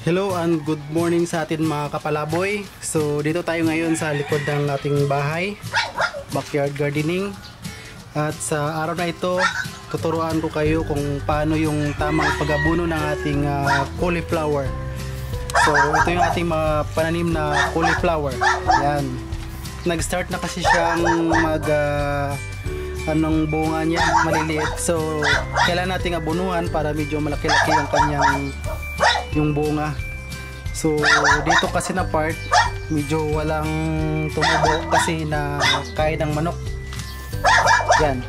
Hello and good morning sa atin mga kapalaboy. So dito tayo ngayon sa likod ng ating bahay, backyard gardening. At sa araw na ito, tuturuan ko kayo kung paano yung tamang pag-abuno ng ating cauliflower. So ito yung ating mga pananim na cauliflower. Yan. Nag-start na kasi siyang anong bunga niya, maliliit. So kailangan nating abunuhan para medyo malaki-laki yung kanyang bunga. So dito kasi na part medyo walang tumubo kasi na kain ng manok. Yan,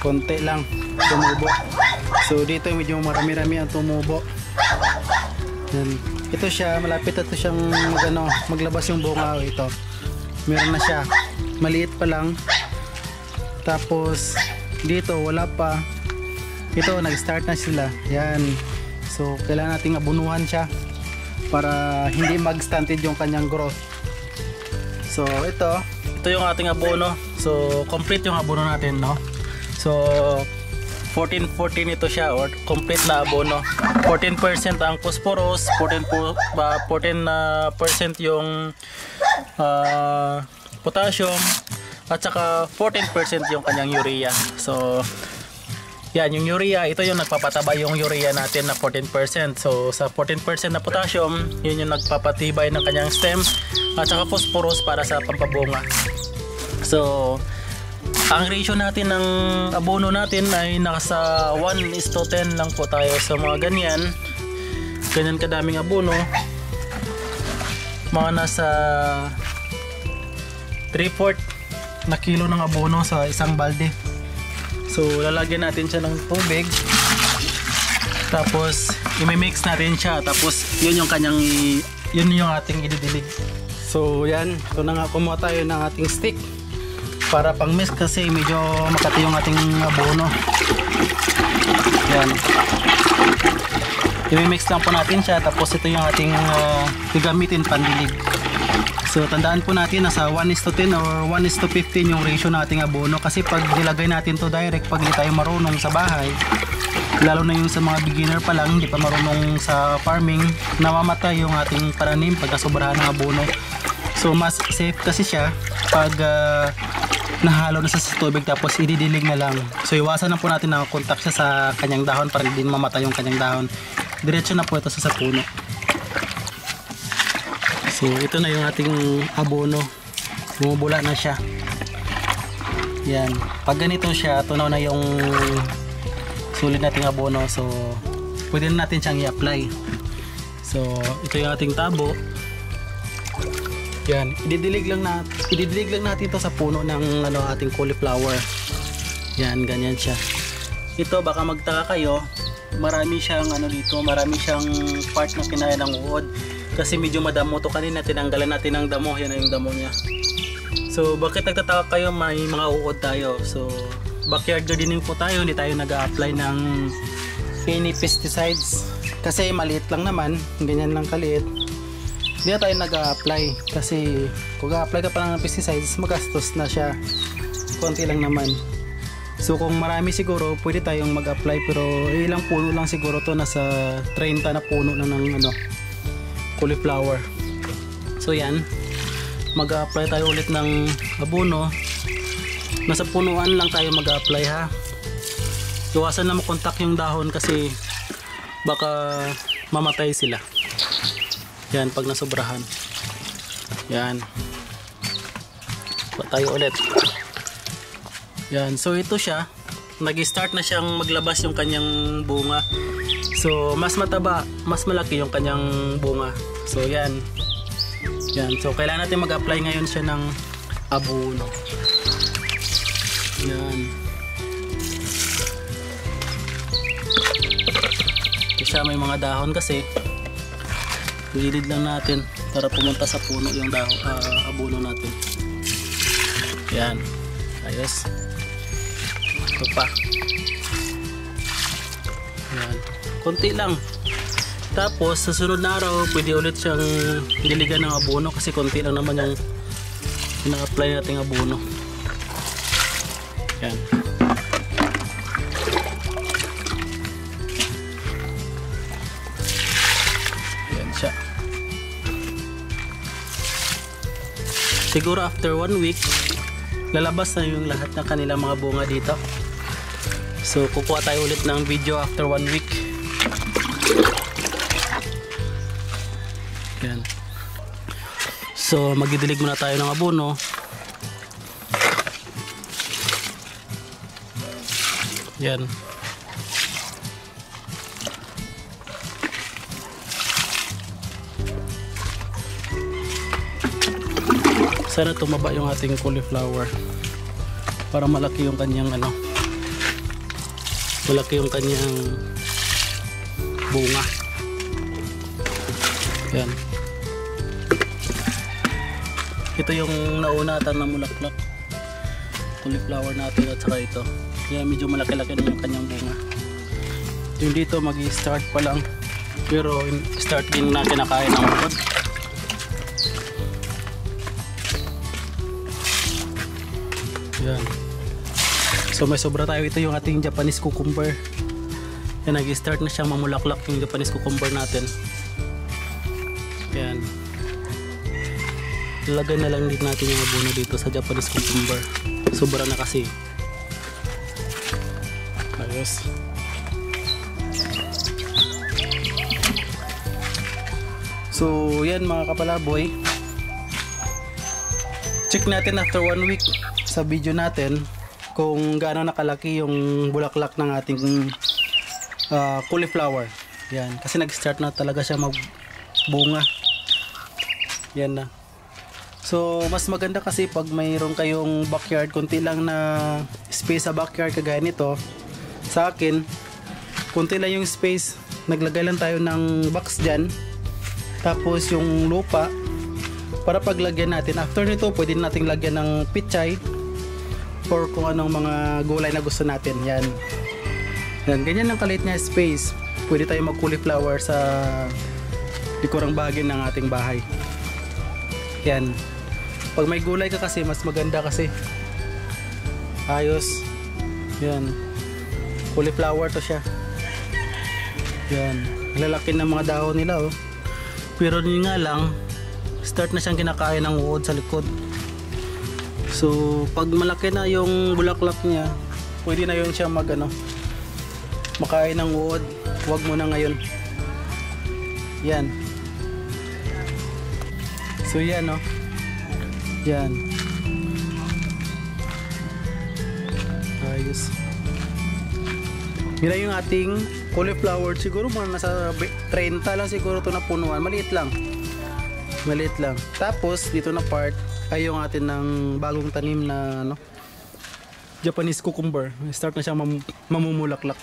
konti lang tumubo. So dito medyo marami-rami ang tumubo. Yan. Ito siya, malapit na ito siyang maglabas yung bunga. Ito meron na siya, maliit pa lang. Tapos dito wala pa. Ito nag-start na sila. Yan. So kailangan nating abunuhan siya para hindi mag-stunted yung kanyang growth. So ito yung ating abono. So complete yung abono natin, no? So 14-14 ito siya, or complete na abono. 14% ang phosphorus, 14% yung potassium, at saka 14% yung kanyang urea. So yan, yung urea, ito yung nagpapataba yung urea natin na 14%. So sa 14% na potassium, yun yung nagpapatibay ng kanyang stem, at saka phosphorus para sa pampabunga. So ang ratio natin ng abono natin ay nasa 1:10 lang po tayo. So mga ganyan kadaming abono, mga nasa 3/4 na kilo ng abono sa isang balde. So lalagyan natin siya ng tubig, tapos i-mix natin siya, tapos yun yung ating ididilig. So yan, ito na nga, kumuha tayo ng ating stick para pang mix kasi medyo makati yung ating abono. Yan, i-mix lang po natin siya, tapos ito yung ating gagamitin pandilig. So tandaan po natin nasa 1:10 or 1:15 yung ratio nating abono, kasi pag nilagay natin to direct, pag hindi tayo marunong sa bahay, lalo na yung sa mga beginner pa lang, hindi pa marunong sa farming, namamatay yung ating pananim pag nasobrahan ng abono. So mas safe kasi siya pag nahalo na sa tubig, tapos ididilig na lang. So iwasan na po natin na contact siya sa kanyang dahon para hindi mamatay yung kanyang dahon. Diretso na po ito sa puno. So ito na yung ating abono, bumubula na siya. Yan, pag ganito siya, tunaw na yung sulit nating abono. So pwede na natin siyang i-apply. So ito yung ating tabo. Yan, ididilig lang natin ito sa puno ng ating cauliflower. Yan, ganyan siya. Ito, baka magtaka kayo, marami siyang marami siyang part na kinaya ng uod. Kasi medyo madamo to, kanina tinanggalan natin ng damo. Yan na yung damo niya. So bakit nagtataka kayo, may mga uod tayo? So backyard gardening po tayo, hindi tayo nag-a-apply ng any pesticides kasi maliit lang naman, ganyan lang kaliit. Hindi na tayo nag-a-apply kasi kung ga-apply ka pa ng pesticides, magastos na siya, konti lang naman. So kung marami siguro pwede tayong mag-apply, pero ilang puno lang siguro to, nasa 30 na puno na ng cauliflower. So yan, mag-a-apply tayo ulit ng abono. Nasa punuan lang tayo mag-a-apply, ha. Iwasan na makontak yung dahon kasi baka mamatay sila. Yan, pag nasobrahan. Yan, tayo ulit. Yan, so ito siya, nag-start na siyang maglabas yung kanyang bunga. So mas mataba, mas malaki yung kanyang bunga. So yan. Yan, so kailangan natin mag-apply ngayon siya ng abono. Yan. Ito siya, may mga dahon kasi. Gilid lang natin para pumunta sa puno yung abono natin. Yan. Ayos. Ito pa. Yan. Konti lang. Tapos sa sunod na araw pwede ulit siyang diligan ng abono kasi konti lang naman yung ina-apply nating abono. Yan. Siguro after 1 week, lalabas na yung lahat ng kanilang mga bunga dito. So kukuha tayo ulit ng video after 1 week. Yan. So magdidilig muna tayo ng abono. Yan. Sana tumaba yung ating cauliflower para malaki yung kanyang malaki yung kanyang bunga. Yan. Ito yung nauna ata na mulaklak, cauliflower natin, at saka ito. Kaya medyo malaki-laki na yung kanyang bunga. Yung dito mag-i-start pa lang, pero start din na kinakain ng uod. Yan. So may sobra tayo. Ito yung ating Japanese cucumber. Yan, nag-start na siyang mamulaklak yung Japanese cucumber natin. Yan. Lagay na lang din natin yung abono dito sa Japanese cucumber. Sobra na kasi. Ayos. So yan mga kapalaboy, check natin after 1 week sa video natin kung gaano nakalaki yung bulaklak ng ating cauliflower. Yan, kasi nag-start na talaga siya magbunga. Yan na. So mas maganda kasi pag mayroon kayong backyard, konti lang na space sa backyard kagaya nito. Sa akin, konti lang yung space, naglagay lang tayo ng box dyan, tapos yung lupa para paglagyan natin. After nito pwede nating lagyan ng pichay or kung anong mga gulay na gusto natin. Yan. Yan, ganyan lang kaliit niya space. Pwede tayo mag cauliflower sa likurang bahagi ng ating bahay. Yan. Pag may gulay ka kasi mas maganda kasi. Ayos. Yan. Cauliflower to siya. Yan. Lalaki ng mga dahon nila oh. Pero yun nga lang, start na siyang kinakain ng uod sa likod. So pag malaki na yung bulaklak niya, pwede na yun siya makain ng uod. Huwag mo na ngayon. Yan. So yan oh. Yan. Ayos. Mira yung ating cauliflower, siguro mga nasa 30 lang siguro ito na punuan. Maliit lang. Maliit lang. Tapos dito na part ay yung atin ng bagong tanim na Japanese cucumber. Start na siya mamumulaklak.